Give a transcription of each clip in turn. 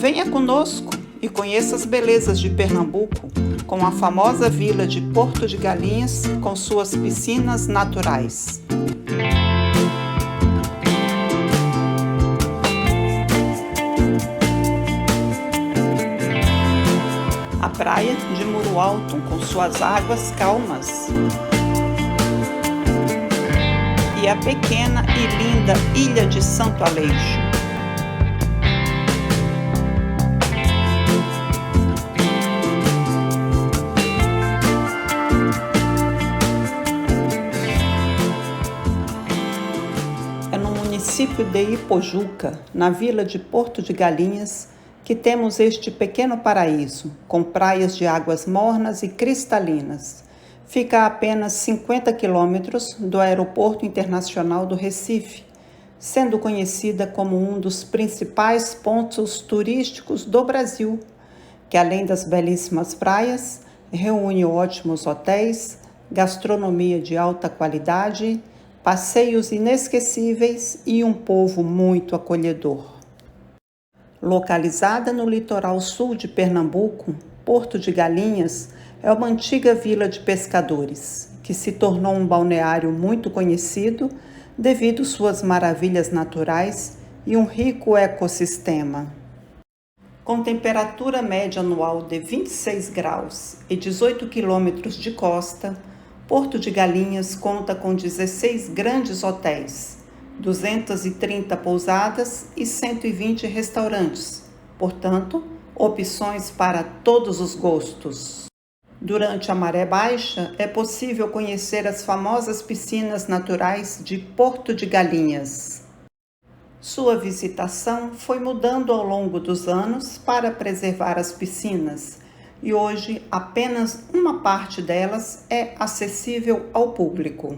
Venha conosco e conheça as belezas de Pernambuco, com a famosa vila de Porto de Galinhas, com suas piscinas naturais. A praia de Muro Alto, com suas águas calmas. E a pequena e linda Ilha de Santo Aleixo. É no município de Ipojuca, na vila de Porto de Galinhas, que temos este pequeno paraíso, com praias de águas mornas e cristalinas. Fica a apenas 50 quilômetros do Aeroporto Internacional do Recife, sendo conhecida como um dos principais pontos turísticos do Brasil, que além das belíssimas praias, reúne ótimos hotéis, gastronomia de alta qualidade, passeios inesquecíveis e um povo muito acolhedor. Localizada no litoral sul de Pernambuco, Porto de Galinhas é uma antiga vila de pescadores, que se tornou um balneário muito conhecido devido suas maravilhas naturais e um rico ecossistema. Com temperatura média anual de 26 graus e 18 quilômetros de costa, Porto de Galinhas conta com 16 grandes hotéis, 230 pousadas e 120 restaurantes, portanto, opções para todos os gostos. Durante a maré baixa, é possível conhecer as famosas piscinas naturais de Porto de Galinhas. Sua visitação foi mudando ao longo dos anos para preservar as piscinas, e hoje apenas uma parte delas é acessível ao público.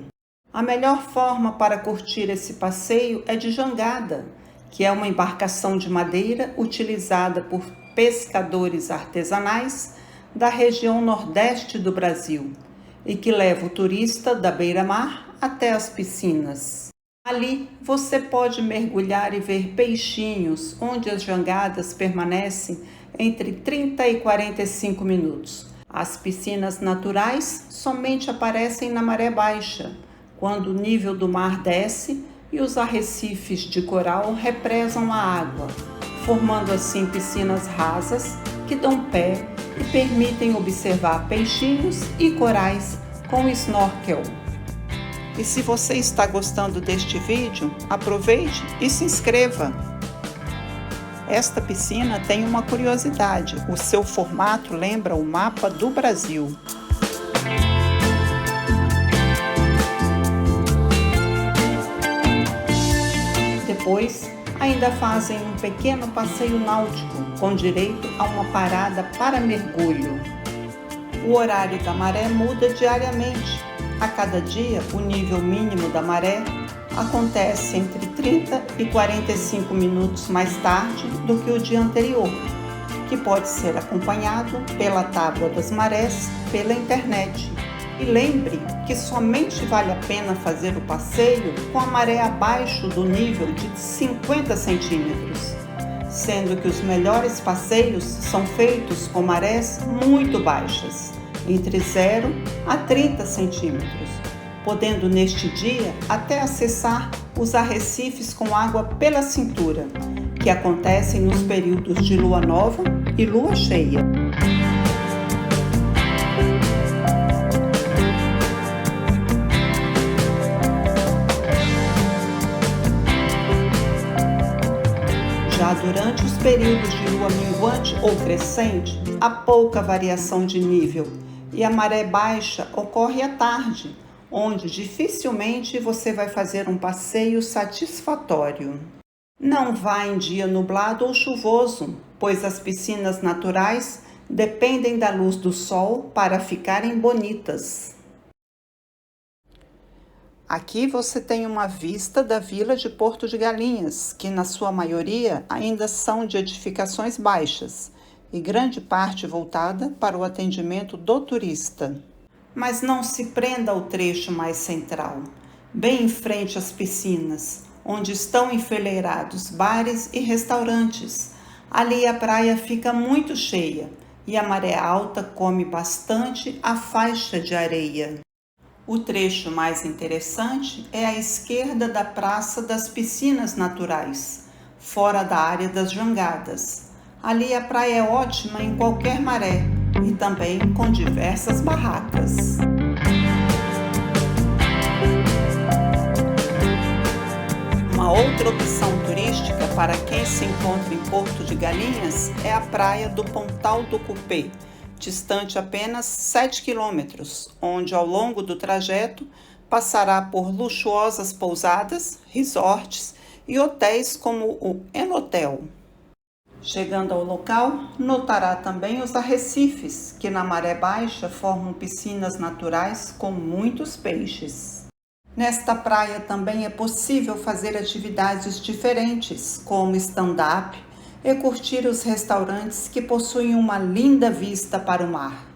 A melhor forma para curtir esse passeio é de jangada, que é uma embarcação de madeira utilizada por pescadores artesanais da região nordeste do Brasil e que leva o turista da beira-mar até as piscinas. Ali você pode mergulhar e ver peixinhos, onde as jangadas permanecem entre 30 e 45 minutos. As piscinas naturais somente aparecem na maré baixa, quando o nível do mar desce e os arrecifes de coral represam a água, formando assim piscinas rasas que dão pé e permitem observar peixinhos e corais com snorkel. E se você está gostando deste vídeo, aproveite e se inscreva. Esta piscina tem uma curiosidade: o seu formato lembra o mapa do Brasil. Depois, ainda fazem um pequeno passeio náutico, com direito a uma parada para mergulho. O horário da maré muda diariamente. A cada dia, o nível mínimo da maré acontece entre 30 e 45 minutos mais tarde do que o dia anterior, que pode ser acompanhado pela tábua das marés pela internet. E lembre que somente vale a pena fazer o passeio com a maré abaixo do nível de 50 centímetros, sendo que os melhores passeios são feitos com marés muito baixas, entre 0 a 30 centímetros, podendo neste dia até acessar os arrecifes com água pela cintura, que acontecem nos períodos de lua nova e lua cheia. Já durante os períodos de lua minguante ou crescente, há pouca variação de nível e a maré baixa ocorre à tarde, onde dificilmente você vai fazer um passeio satisfatório. Não vá em dia nublado ou chuvoso, pois as piscinas naturais dependem da luz do sol para ficarem bonitas. Aqui você tem uma vista da vila de Porto de Galinhas, que na sua maioria ainda são de edificações baixas e grande parte voltada para o atendimento do turista. Mas não se prenda ao trecho mais central, bem em frente às piscinas, onde estão enfileirados bares e restaurantes, Ali a praia fica muito cheia e a maré alta come bastante a faixa de areia. O trecho mais interessante é à esquerda da Praça das Piscinas Naturais, fora da área das jangadas. Ali a praia é ótima em qualquer maré e também com diversas barracas. Uma outra opção turística para quem se encontra em Porto de Galinhas é a praia do Pontal do Cupê, distante apenas 7 quilômetros, onde ao longo do trajeto passará por luxuosas pousadas, resorts e hotéis como o Enotel. Chegando ao local, notará também os arrecifes, que na maré baixa formam piscinas naturais com muitos peixes. Nesta praia também é possível fazer atividades diferentes, como stand-up, e curtir os restaurantes que possuem uma linda vista para o mar.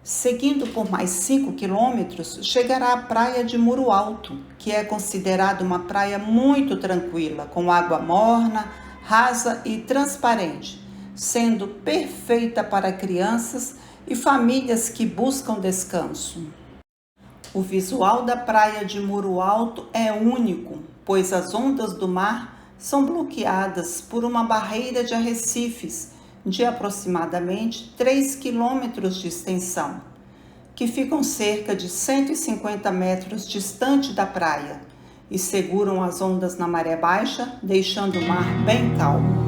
Seguindo por mais 5 quilômetros, chegará à praia de Muro Alto, que é considerada uma praia muito tranquila, com água morna, rasa e transparente, sendo perfeita para crianças e famílias que buscam descanso. O visual da praia de Muro Alto é único, pois as ondas do mar são bloqueadas por uma barreira de arrecifes de aproximadamente 3 quilômetros de extensão, que ficam cerca de 150 metros distante da praia e seguram as ondas na maré baixa, deixando o mar bem calmo.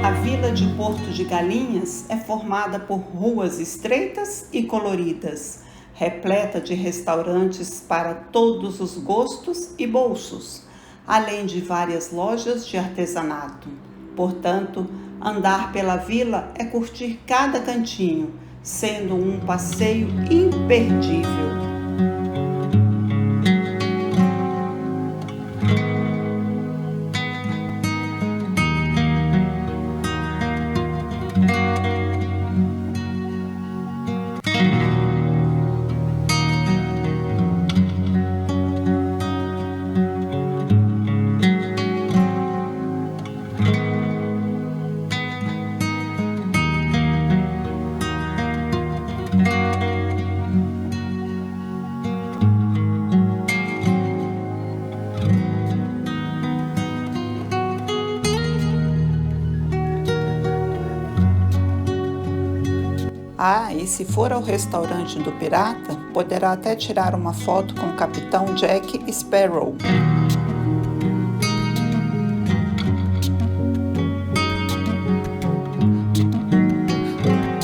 A vila de Porto de Galinhas é formada por ruas estreitas e coloridas, repleta de restaurantes para todos os gostos e bolsos, além de várias lojas de artesanato. Portanto, andar pela vila é curtir cada cantinho, sendo um passeio imperdível. E se for ao restaurante do pirata, poderá até tirar uma foto com o capitão Jack Sparrow.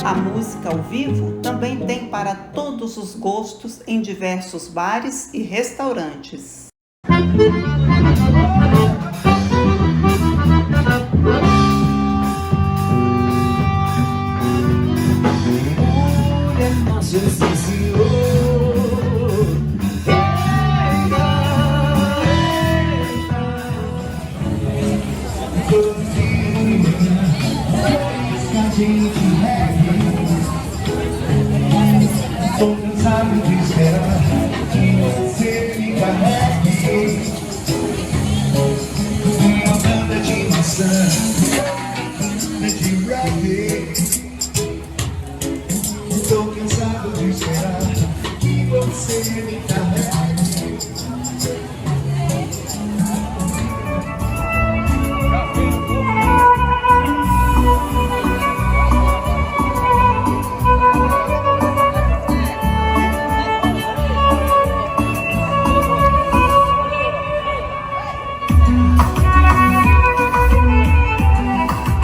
A música ao vivo também tem para todos os gostos em diversos bares e restaurantes. Tô cansado de esperar que você me carregue. Uma banda de maçã, de reggae. Tô cansado de esperar que você me carregue.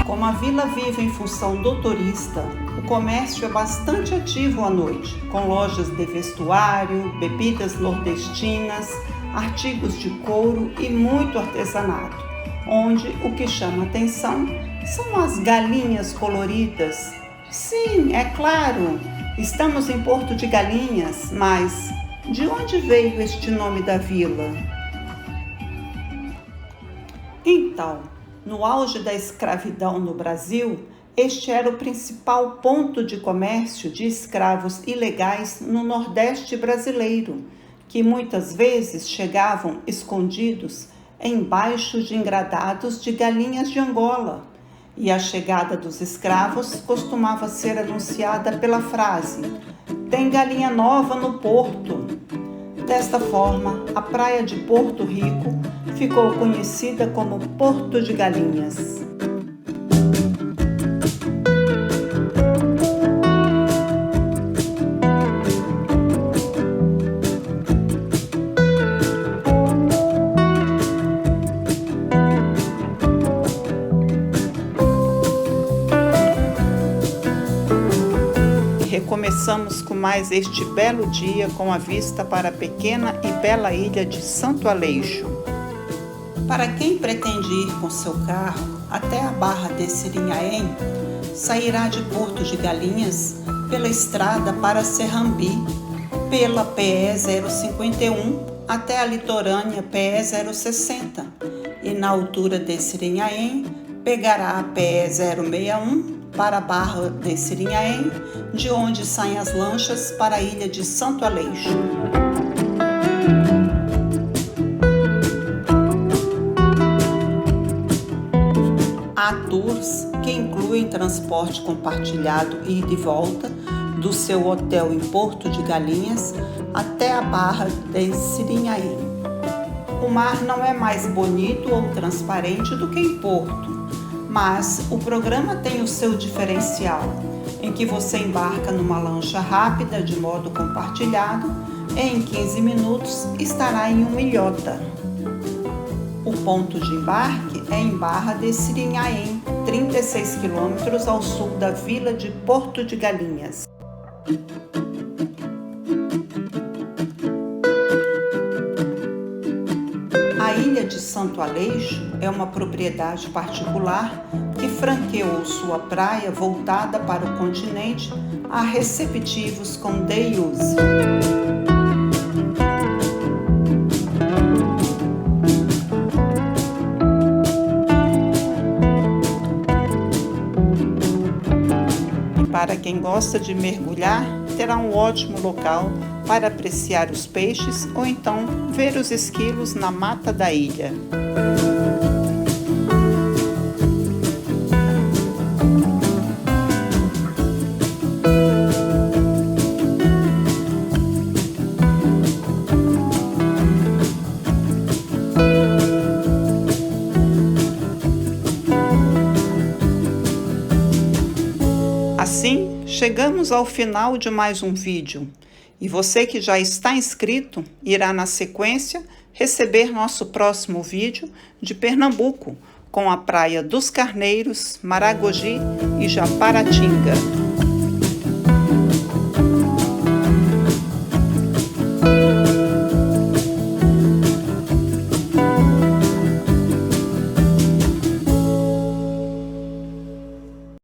Como a vila vive em função do turista, o comércio é bastante ativo à noite, com lojas de vestuário, bebidas nordestinas, artigos de couro e muito artesanato. onde o que chama atenção são as galinhas coloridas. Sim, é claro, estamos em Porto de Galinhas, mas de onde veio este nome da vila? Então, no auge da escravidão no Brasil, este era o principal ponto de comércio de escravos ilegais no Nordeste brasileiro, que muitas vezes chegavam escondidos embaixo de engradados de galinhas de Angola. E a chegada dos escravos costumava ser anunciada pela frase: "Tem galinha nova no porto". Desta forma, a praia de Porto Rico ficou conhecida como Porto de Galinhas. Recomeçamos com mais este belo dia com a vista para a pequena e bela ilha de Santo Aleixo. Para quem pretende ir com seu carro até a Barra de Sirinhaém, sairá de Porto de Galinhas pela estrada para Serrambi, pela PE 051 até a litorânea PE 060 e na altura de Sirinhaém pegará a PE 061 para a Barra de Sirinhaém, de onde saem as lanchas para a ilha de Santo Aleixo. Há tours que incluem transporte compartilhado ida e volta do seu hotel em Porto de Galinhas até a Barra de Sirinhaém. O mar não é mais bonito ou transparente do que em Porto, mas o programa tem o seu diferencial, em que você embarca numa lancha rápida de modo compartilhado e em 15 minutos estará em uma ilhota. O ponto de embarque é em Barra de Sirinhaém, 36 quilômetros ao sul da vila de Porto de Galinhas. A ilha de Santo Aleixo é uma propriedade particular que franqueou sua praia voltada para o continente a receptivos com day use. Para quem gosta de mergulhar, terá um ótimo local para apreciar os peixes ou então ver os esquilos na mata da ilha. Assim, chegamos ao final de mais um vídeo. E você que já está inscrito, irá na sequência receber nosso próximo vídeo de Pernambuco, com a Praia dos Carneiros, Maragogi e Japaratinga.